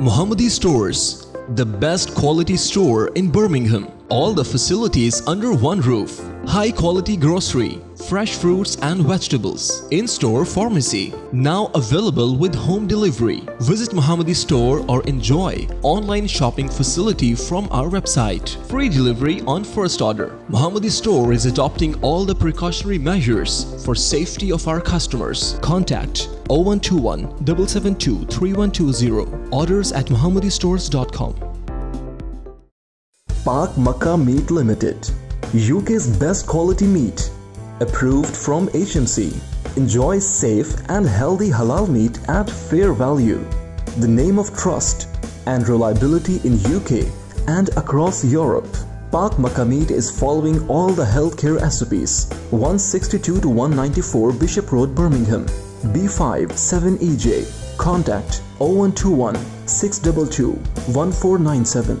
Mohammadi Stores, the best quality store in Birmingham. All the facilities under one roof. High quality grocery, fresh fruits and vegetables. In-store pharmacy. Now available with home delivery. Visit Mohammadi Store or enjoy online shopping facility from our website. Free delivery on first order. Mohammadi Store is adopting all the precautionary measures for safety of our customers. Contact 0121 772 3120. Orders at mohammadistores.com. Pak Makkah Meat Limited, UK's best quality meat, approved from HMC. Enjoy safe and healthy halal meat at fair value. The name of trust and reliability in UK and across Europe. Pak Makkah Meat is following all the healthcare SOPs. 162 to 194 Bishop Road, Birmingham, B5 7EJ. Contact 0121 622 1497.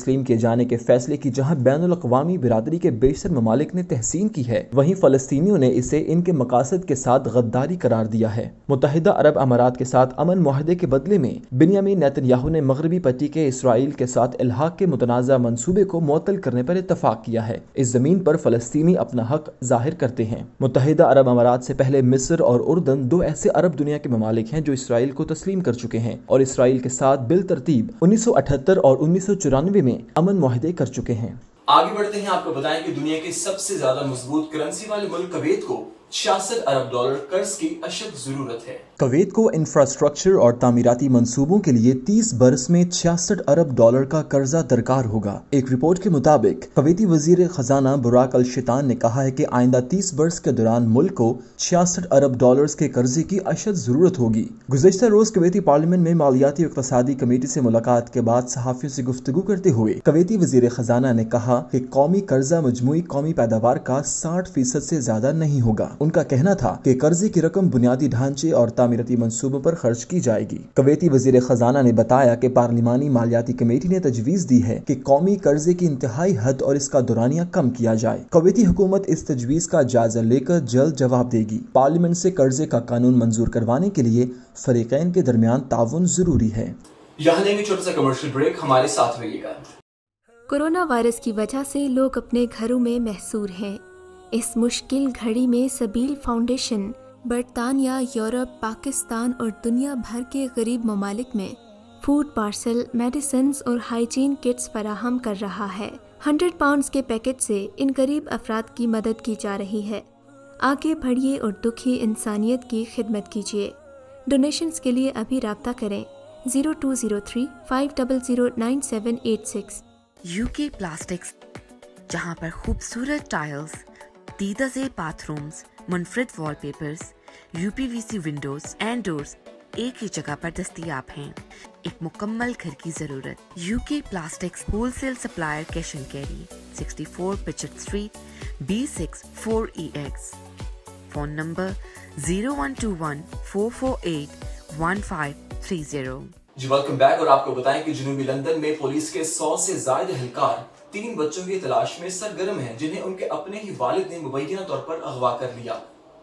تسلیم کیے جانے کے فیصلے کی جہاں بین الاقوامی برادری کے بیشتر ممالک نے تحسین کی ہے، وہیں فلسطینیوں نے اسے ان کے مقاصد کے ساتھ غداری قرار دیا ہے۔ متحدہ عرب امارات کے ساتھ امن معاہدے کے بدلے میں بنیامین نیتن یاہو نے مغربی پٹی کے اسرائیل کے ساتھ الحاق کے متنازع منصوبے کو معطل کرنے پر اتفاق کیا ہے۔ اس زمین پر فلسطینی اپنا حق ظاہر کرتے ہیں۔ متحدہ عرب امارات سے پہلے مصر اور اردن دو ایسے عرب دنیا کے ممالک ہیں جو اسرائیل کو تسلیم کر چکے ہیں اور اسرائیل کے ساتھ بالترتیب 1978 اور 1994 میں امن معاہدے کر چکے ہیں۔ آگے بڑھتے ہیں، آپ کو بتائیں کہ دنیا کے سب سے زیادہ مضبوط کرنسی والے ملک کویت کو 66 ارب ڈالر قرض کی اشد ضرورت ہے۔ کویت کو انفراسٹرکچر اور تعمیراتی منصوبوں کے لیے 30 برس میں 66 ارب ڈالر کا قرضہ درکار ہوگا۔ ایک رپورٹ کے مطابق کویتی وزیر خزانہ براک الشیطان نے کہا ہے کہ آئندہ 30 برس کے دوران ملک کو 66 ارب ڈالرز کے قرضے کی اشد ضرورت ہوگی۔ گزشتہ روز کویتی پارلیمنٹ میں مالیاتی اور اقتصادی کمیٹی سے ملاقات کے بعد صحافیوں سے گفتگو کرتے ہوئے کویتی وزیر خزانہ نے کہا کہ قومی قرضہ مجموعی قومی پیداوار کا 60% سے زیادہ نہیں ہوگا۔ ان کا کہنا تھا کہ قرضے کی رقم بنیادی ڈھانچے اور تعمیراتی منصوبوں پر خرچ کی جائے گی۔ کویتی وزیر خزانہ نے بتایا کہ پارلیمانی مالیاتی کمیٹی نے تجویز دی ہے کہ قومی قرضے کی انتہائی حد اور اس کا دورانیہ کم کیا جائے۔ کویتی حکومت اس تجویز کا جائزہ لے کر جلد جواب دے گی۔ پارلیمنٹ سے قرضے کا قانون منظور کروانے کے لیے فریقین کے درمیان تعاون ضروری ہے۔ یہاں لیں گے چھوٹا سا کمرشل بریک، ہمارے ساتھ رہیے گا۔ کورونا وائرس کی وجہ سے لوگ اپنے گھروں میں محصور ہیں۔ اس مشکل گھڑی میں سبیل فاؤنڈیشن برطانیہ، یورپ، پاکستان اور دنیا بھر کے غریب ممالک میں فوڈ پارسل، میڈیسنز اور ہائیجین کٹس فراہم کر رہا ہے۔ 100 پاؤنڈز کے پیکٹ سے ان غریب افراد کی مدد کی جا رہی ہے۔ آگے بڑھیے اور دکھی انسانیت کی خدمت کیجیے۔ ڈونیشنز کے لیے ابھی رابطہ کریں 0203 500 9786۔ UK پلاسٹکس، جہاں پر خوبصورت ٹائلز، دیدہ زیب باتھ رومز، منفرد وال papers, UPVC Windows and doors ایک ہی جگہ پر دستیاب ہیں۔ ایک مکمل گھر کی ضرورت۔ UK plastics wholesale supplier cash and carry, 64 پچٹ street, B6 4EX۔ Phone number 0121 448 1530۔ جی ویلکم بیک، اور آپ کو بتائیں کہ جنوبی لندن میں پولیس کے 100 سے زائد اہلکار 3 بچوں کی تلاش میں سرگرم ہیں جنہیں ان کے اپنے ہی والد نے مبینہ طور پر اغوا کر لیا۔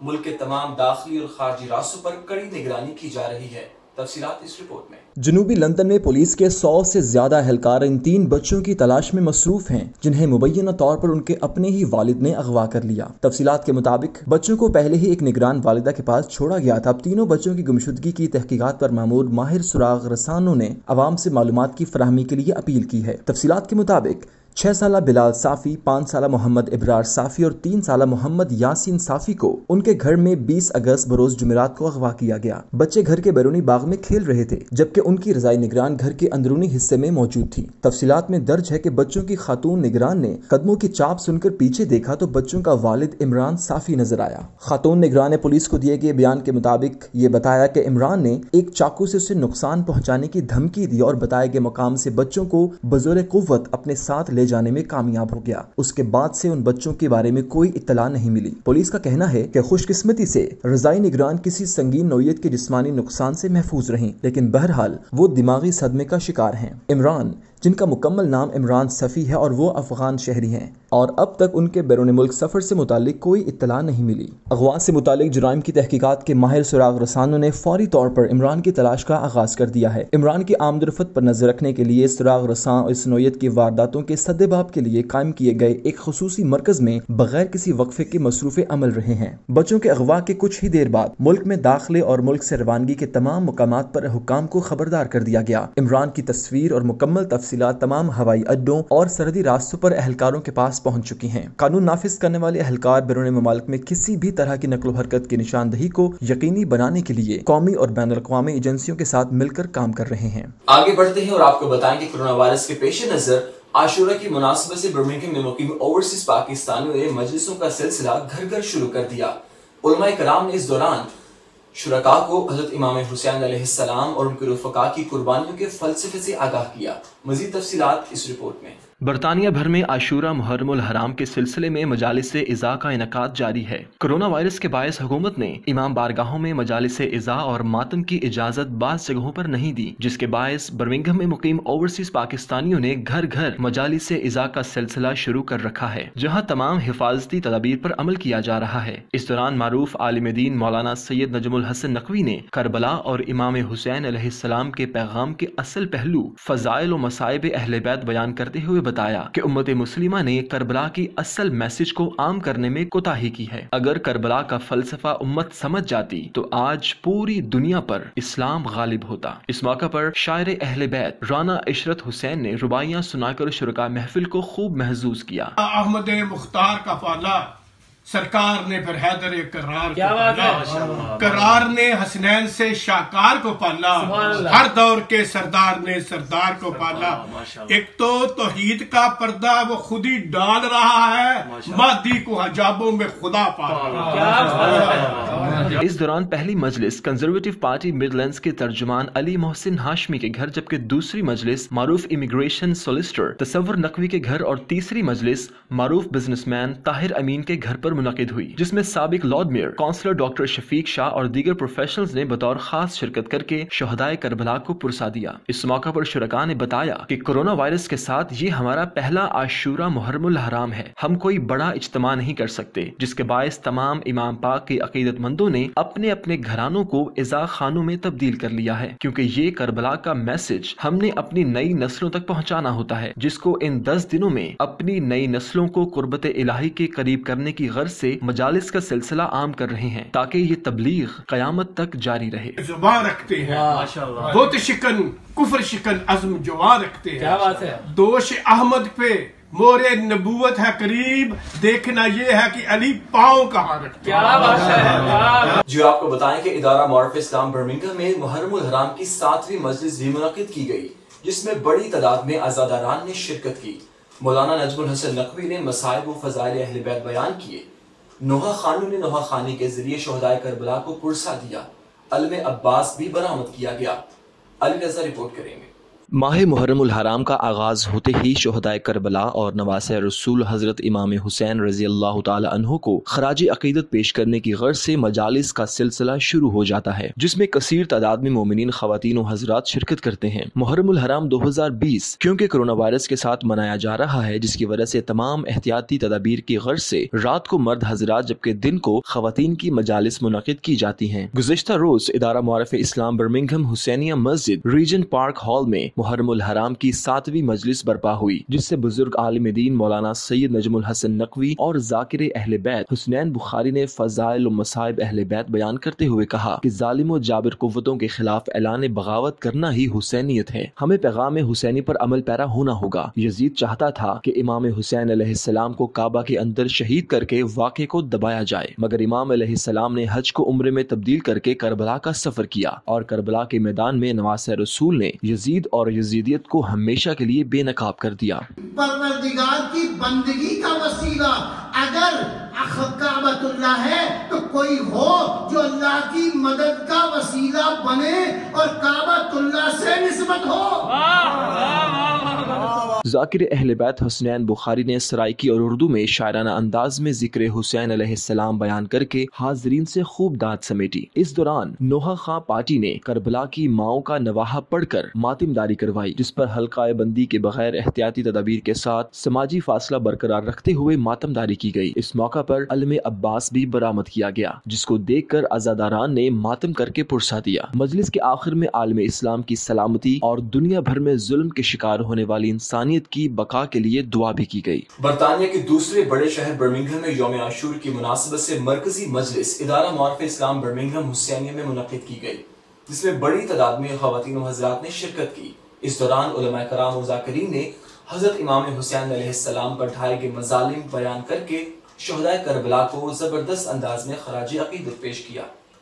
ملک کے تمام داخلی اور خارجی راستوں پر کڑی نگرانی کی جا رہی ہے۔ تفصیلات اس رپورٹ میں۔ جنوبی لندن میں پولیس کے 100 سے زیادہ اہلکار ان 3 بچوں کی تلاش میں مصروف ہیں جنہیں مبینہ طور پر ان کے اپنے ہی والد نے اغوا کر لیا۔ تفصیلات کے مطابق بچوں کو پہلے ہی ایک نگران والدہ کے پاس چھوڑا گیا تھا۔ اب تینوں بچوں کی گمشدگی کی تحقیقات پر مامور ماہر سراغ رسانوں نے عوام سے معلومات کی فراہمی کے لیے اپیل کی ہے۔ تفصیلات کے مطابق 6 سالہ بلال صافی، 5 سالہ محمد ابرار صافی اور 3 سالہ محمد یاسین صافی کو ان کے گھر میں 20 اگست بروز جمعرات کو اغوا کیا گیا۔ بچے گھر کے بیرونی باغ میں کھیل رہے تھے جبکہ ان کی رضائی نگران گھر کے اندرونی حصے میں موجود تھی۔ تفصیلات میں درج ہے کہ بچوں کی خاتون نگران نے قدموں کی چاپ سن کر پیچھے دیکھا تو بچوں کا والد عمران صافی نظر آیا۔ خاتون نگران نے پولیس کو دیے گئے بیان کے مطابق یہ بتایا کہ عمران نے ایک چاقو سے اسے نقصان پہنچانے کی دھمکی دی اور بتائے گئے مقام سے بچوں کو بزور قوت اپنے ساتھ لے جانے میں کامیاب ہو گیا۔ اس کے بعد سے ان بچوں کے بارے میں کوئی اطلاع نہیں ملی۔ پولیس کا کہنا ہے کہ خوش قسمتی سے رضائی نگران کسی سنگین نوعیت کے جسمانی نقصان سے محفوظ رہیں، لیکن بہرحال وہ دماغی صدمے کا شکار ہیں۔ عمران، جن کا مکمل نام عمران صفی ہے اور وہ افغان شہری ہیں، اور اب تک ان کے بیرون ملک سفر سے متعلق کوئی اطلاع نہیں ملی۔ اغوا سے متعلق جرائم کی تحقیقات کے ماہر سراغ رسانوں نے فوری طور پر عمران کی تلاش کا آغاز کر دیا ہے۔ عمران کی آمد و رفت پر نظر رکھنے کے لیے سراغ رساں اس نوعیت کی وارداتوں کے سدباب کے لیے قائم کیے گئے ایک خصوصی مرکز میں بغیر کسی وقفے کے مصروف عمل رہے ہیں۔ بچوں کے اغوا کے کچھ ہی دیر بعد ملک میں داخلے اور ملک سے روانگی کے تمام مقامات پر حکام کو خبردار کر دیا گیا۔ عمران کی تصویر اور مکمل تفصیلات تمام ہوائی اڈوں اور سرحدی راستوں پر اہلکاروں کے پاس پہنچ چکی ہیں۔ قانون نافذ کرنے والے اہلکار بیرون ممالک میں کسی بھی طرح کی نقل و حرکت کی نشاندہی کو یقینی بنانے کے لیے قومی اور بین الاقوامی ایجنسیوں کے ساتھ مل کر کام کر رہے ہیں۔ آگے بڑھتے ہیں اور آپ کو بتائیں کہ کورونا وائرس کے پیش نظر عاشورہ کی مناسبت سے برمنگھم میں مقیم اوورسیز پاکستانیوں نے مجلسوں کا سلسلہ گھر گھر شروع کر دیا۔ علماء کرام نے اس دوران شرکاء کو حضرت امام حسین علیہ السلام اور ان کے رفقاء کی قربانیوں کے فلسفے سے آگاہ کیا۔ مزید تفصیلات اس رپورٹ میں۔ برطانیہ بھر میں عاشورہ محرم الحرام کے سلسلے میں مجالس عزا کا انعقاد جاری ہے۔ کرونا وائرس کے باعث حکومت نے امام بارگاہوں میں مجالس عزا اور ماتم کی اجازت بعض جگہوں پر نہیں دی، جس کے باعث برمنگھم میں مقیم اوورسیز پاکستانیوں نے گھر گھر مجالس عزا کا سلسلہ شروع کر رکھا ہے، جہاں تمام حفاظتی تدابیر پر عمل کیا جا رہا ہے۔ اس دوران معروف عالم دین مولانا سید نجم الحسن نقوی نے کربلا اور امام حسین علیہ السلام کے پیغام کے اصل پہلو فضائل و مصائب اہل بیت بیان کرتے ہوئے بتایا کہ امت مسلمہ نے کربلا کی اصل میسج کو عام کرنے میں کوتاہی کی ہے۔ اگر کربلا کا فلسفہ امت سمجھ جاتی تو آج پوری دنیا پر اسلام غالب ہوتا۔ اس موقع پر شاعر اہل بیت رانا عشرت حسین نے رباعیاں سنا کر شرکاء محفل کو خوب محظوظ کیا۔ احمد مختار کا پالا سرکار نے پھر حیدر کرار کو پالا، کرار نے حسنین سے شاکار کو پالا، ہر دور کے سردار نے سردار کو پالا۔ ایک تو توحید کا پردہ وہ خود ہی ڈال رہا ہے، مادی کو حجابوں میں خدا پال رہا ہے۔ اس دوران پہلی مجلس کنزرویٹو پارٹی مڈلینڈز کے ترجمان علی محسن ہاشمی کے گھر، جبکہ دوسری مجلس معروف امیگریشن سولیسٹر تصور نقوی کے گھر اور تیسری مجلس معروف بزنس مین طاہر امین کے گھر پر منعقد ہوئی، جس میں سابق لارڈ میئر کونسلر ڈاکٹر شفیق شاہ اور دیگر پروفیشنلز نے بطور خاص شرکت کر کے شہدائے کربلا کو پرسا دیا۔ اس موقع پر شرکاء نے بتایا کہ کرونا وائرس کے ساتھ یہ ہمارا پہلا عاشورہ محرم الحرام ہے، ہم کوئی بڑا اجتماع نہیں کر سکتے، جس کے باعث تمام امام پاک کے عقیدت مندوں نے اپنے اپنے گھرانوں کو عزا خانوں میں تبدیل کر لیا ہے، کیونکہ یہ کربلا کا میسج ہم نے اپنی نئی نسلوں تک پہنچانا ہوتا ہے، جس کو ان 10 دنوں میں اپنی نئی نسلوں کو قربت الہی کے قریب کرنے کی غرض سے مجالس کا سلسلہ عام کر رہے ہیں، تاکہ یہ تبلیغ قیامت تک جاری رہے۔ زبان رکھتے ہیں، بت شکن کفر شکن عزم جوان رکھتے ہیں، دوش احمد پہ مور نبوت ہے قریب، دیکھنا یہ ہے کہ علی پاؤں کہاں رکھتے ہیں۔ جو آپ کو بتائیں کہ ادارہ معارف اسلام برمنگھم میں محرم الحرام کی 7ویں مجلس بھی منعقد کی گئی، جس میں بڑی تعداد میں عزاداران نے شرکت کی۔ مولانا نجم الحسن نقوی نے مصائب و فضائل اہل بیت بیان کیے، نوحہ خانوں نے نوحہ خانی کے ذریعے شہدائے کربلا کو پرسا دیا، علم عباس بھی برآمد کیا گیا۔ علی رضا رپورٹ کریں گے۔ ماہ محرم الحرام کا آغاز ہوتے ہی شہدائے کربلا اور نواسہ رسول حضرت امام حسین رضی اللہ تعالی عنہ کو خراج عقیدت پیش کرنے کی غرض سے مجالس کا سلسلہ شروع ہو جاتا ہے، جس میں کثیر تعداد میں مومنین خواتین و حضرات شرکت کرتے ہیں۔ محرم الحرام 2020 کیونکہ کرونا وائرس کے ساتھ منایا جا رہا ہے، جس کی وجہ سے تمام احتیاطی تدابیر کی غرض سے رات کو مرد حضرات جبکہ دن کو خواتین کی مجالس منعقد کی جاتی ہیں۔ گزشتہ روز ادارہ معارف اسلام برمنگھم حسینیہ مسجد ریجنٹ پارک ہال میں محرم الحرام کی 7ویں مجلس برپا ہوئی، جس سے بزرگ عالم دین مولانا سید نجم الحسن نقوی اور ذاکر اہل بیت حسنین بخاری نے فضائل و مصائب اہل بیت بیان کرتے ہوئے کہا کہ ظالم و جابر قوتوں کے خلاف اعلان بغاوت کرنا ہی حسینیت ہے، ہمیں پیغام حسینی پر عمل پیرا ہونا ہوگا۔ یزید چاہتا تھا کہ امام حسین علیہ السلام کو کعبہ کے اندر شہید کر کے واقعے کو دبایا جائے، مگر امام علیہ السلام نے حج کو عمرے میں تبدیل کر کے کربلا کا سفر کیا، اور کربلا کے میدان میں نواسہ رسول نے یزید اور یزیدیت کو ہمیشہ کے لیے بے نقاب کر دیا۔ پروردگار کی بندگی کا وسیلہ اگر کعبۃ اللہ ہے تو کوئی ہو جو اللہ کی مدد کا وسیلہ بنے اور کعبۃ اللہ سے نسبت ہو۔ ذاکر اہل بیت حسنین بخاری نے سرائکی اور اردو میں شاعرانہ انداز میں ذکر حسین علیہ السلام بیان کر کے حاضرین سے خوب داد سمیٹی۔ اس دوران نوحہ خاں پارٹی نے کربلا کی ماؤں کا نواحہ پڑھ کر ماتم داری کروائی، جس پر حلقہ بندی کے بغیر احتیاطی تدابیر کے ساتھ سماجی فاصلہ برقرار رکھتے ہوئے ماتم داری کی گئی۔ اس موقع پر علم عباس بھی برآمد کیا گیا، جس کو دیکھ کر عزاداران نے ماتم کر کے پرسا دیا۔ مجلس کے آخر میں عالم اسلام کی سلامتی اور دنیا بھر میں ظلم کے شکار ہونے والی انسانیت کی بقا کے لیے دعا بھی کی گئی۔ برطانیہ کے دوسرے بڑے شہر برمنگھم میں یوم عاشور کی مناسبت سے مرکزی مجلس ادارہ معارف اسلام برمنگھم حسینیہ میں منعقد کی گئی، جس میں بڑی تعداد میں خواتین و حضرات نے شرکت کی۔ اس دوران علماء کرام و ذاکرین نے حضرت امام حسین علیہ السلام پر ڈھائے گئے مظالم بیان کر کے شہدائے کربلا کو زبردست انداز میں خراج عقیدت پیش کیا۔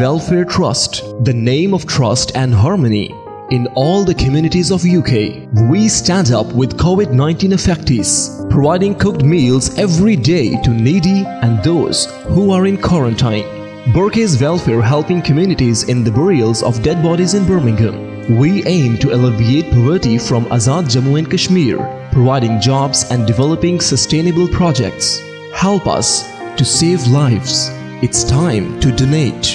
Welfare Trust, the name of trust and harmony in all the communities of UK. We stand up with COVID-19 affectees, providing cooked meals every day to needy and those who are in quarantine. Burke's Welfare helping communities in the burials of dead bodies in Birmingham. We aim to alleviate poverty from Azad Jammu and Kashmir, providing jobs and developing sustainable projects. Help us to save lives. It's time to donate.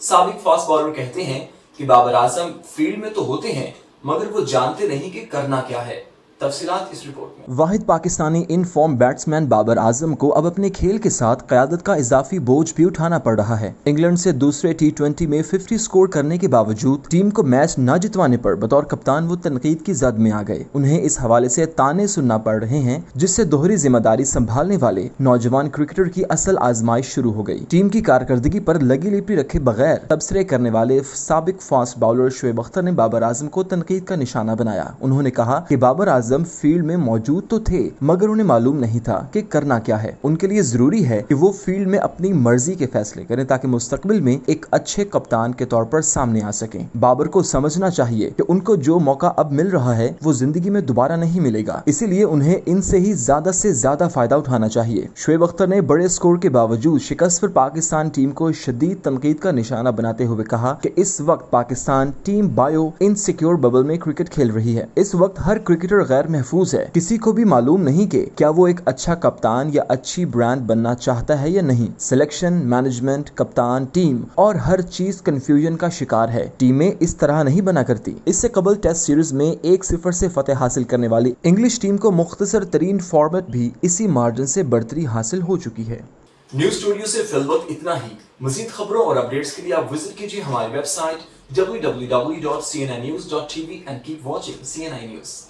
سابق fast bowler کہتے ہیں کہ Babar Azam field میں تو ہوتے ہیں مگر وہ جانتے نہیں کہ کرنا کیا ہے. تفصیلات اس رپورٹ میں. واحد Pakistani in form batsman Babar Azam کو اب اپنے کھیل کے ساتھ قیادت کا اضافی بوجھ بھی اٹھانا پڑ رہا ہے. انگلینڈ سے دوسرے T20 میں 50 سکور کرنے کے باوجود ٹیم کو میچ نہ جتوانے پر بطور کپتان وہ تنقید کی زد میں آ گئے. انہیں اس حوالے سے تانے سننا پڑ رہے ہیں جس سے دوہری ذمہ داری سنبھالنے والے نوجوان کرکٹر کی اصل آزمائش شروع ہو گئی. ٹیم کی کارکردگی پر لگی لپٹی رکھے بغیر تبصرے کرنے والے سابق فاسٹ بالر شعیب اختر نے بابر اعظم کو تنقید کا نشانہ بنایا. انہوں نے کہا کہ بابر اعظم فیلڈ میں موجود تو تھے مگر انہیں معلوم نہیں تھا کہ کرنا کیا ہے. ان کے لیے ضروری ہے کہ وہ فیلڈ میں اپنی مرضی کے فیصلے کریں تاکہ مستقبل میں ایک اچھے کپتان کے طور پر سامنے آ سکیں. بابر کو سمجھنا چاہیے کہ ان کو جو موقع اب مل رہا ہے وہ زندگی میں دوبارہ نہیں ملے گا, اسی لیے انہیں ان سے ہی زیادہ فائدہ اٹھانا چاہیے. شعیب اختر نے بڑے سکور کے باوجود شکست پر پاکستان ٹیم کو شدید تنقید کا نشانہ بناتے ہوئے کہا کہ اس وقت Pakistan team bio insecure bubble میں کرکٹ کھیل رہی ہے. اس وقت ہر کرکٹر غیر محفوظ ہے. کسی کو بھی معلوم نہیں کہ کیا وہ ایک اچھا کپتان یا اچھی برانڈ بننا چاہتا ہے یا نہیں. سلیکشن, مینجمنٹ, کپتان, ٹیم اور ہر چیز کنفیوژن کا شکار ہے. ٹیمیں اس طرح نہیں بنا کرتی. اس سے قبل ٹیسٹ سیریز میں 1-0 سے فتح حاصل کرنے والی انگلش ٹیم کو مختصر ترین فارمیٹ بھی اسی مارجن سے برتری حاصل ہو چکی ہے. نیوز اسٹوڈیو سے فی الوقت اتنا ہی. مزید خبروں اور اپڈیٹس کے لیے آپ وزٹ کیجیے ہماری website www.cnnews.tv and keep watching CNI News.